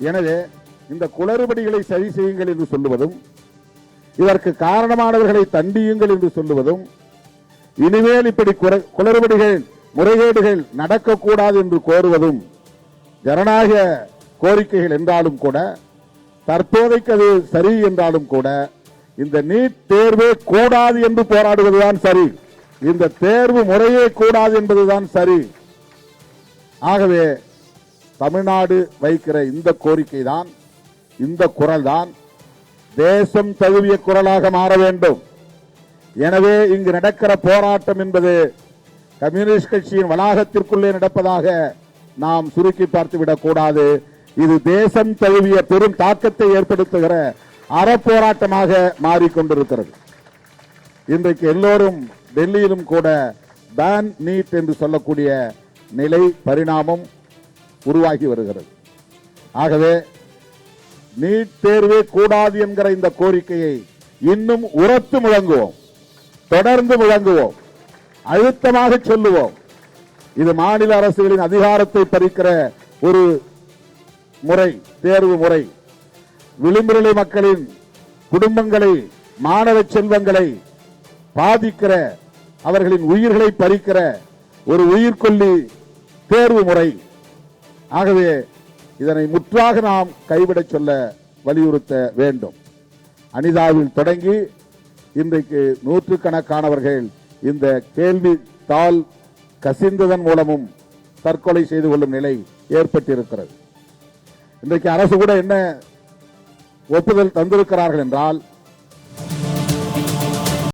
எனவே இந்த குளறுபடிகளை சரி செய்யுங்கள் என்று சொல்லுவதும், இதற்கு காரணமானவர்களை தண்டியுங்கள் என்று சொல்லுவதும், இனிமேல் இப்படி குளறுபடிகள் முறைகேடுகள் நடக்கக்கூடாது என்று கோருவதும் ஜனநாயக கோரிக்கைகள் என்றாலும் கூட, தற்போதைக்கு அது சரி என்றாலும் கூட, இந்த நீட் தேர்வே கூடாது என்று போராடுவதுதான் சரி. இந்த தேர்வு முறையே கூடாது என்பதுதான் சரி. ஆகவே தமிழ்நாடு வைக்கிற இந்த கோரிக்கை தான், இந்த குரல் தான் தேசம் தழுவிய குரலாக மாற வேண்டும். எனவே இங்கு நடக்கிற போராட்டம் என்பது கம்யூனிஸ்ட் கட்சியின் வளாகத்திற்குள்ளே நடப்பதாக நாம் சுருக்கி பார்த்துவிடக் கூடாது. இது தேசம் தழுவிய பெரும் தாக்கத்தை ஏற்படுத்துகிற அறப்போராட்டமாக மாறிக்கொண்டிருக்கிறது. இன்றைக்கு எல்லோரும் டெல்லியிலும் கூட பேன் நீட் என்று சொல்லக்கூடிய நிலை பரிணாமம் உருவாகி வருகிறது. ஆகவே நீட் தேர்வே கூடாது என்கிற இந்த கோரிக்கையை இன்னும் உரத்து முழங்குவோம், தொடர்ந்து முழங்குவோம், அழுத்தமாக சொல்லுவோம். இது மாநில அரசுகளின் அதிகாரத்தை பறிக்கிற ஒரு முறை, தேர்வு முறை. விளிம்புநிலை மக்களின் குடும்பங்களை, மாணவ செல்வங்களை பாதிக்கிற, அவர்களின் உயிர்களை பறிக்கிற ஒரு உயிர்கொல்லி தேர்வு முறை. ஆகவே இதனை முற்றாக நாம் கைவிட சொல்ல வலியுறுத்த வேண்டும். அனிதாவில் தொடங்கி இன்றைக்கு நூற்றுக்கணக்கானவர்கள் இந்த கேள்வி தாள் கசிந்ததன் மூலமும் தற்கொலை செய்து கொள்ளும் நிலை ஏற்பட்டிருக்கிறது. இன்றைக்கு அரசு கூட என்ன ஒப்புதல் தந்திருக்கிறார்கள் என்றால்,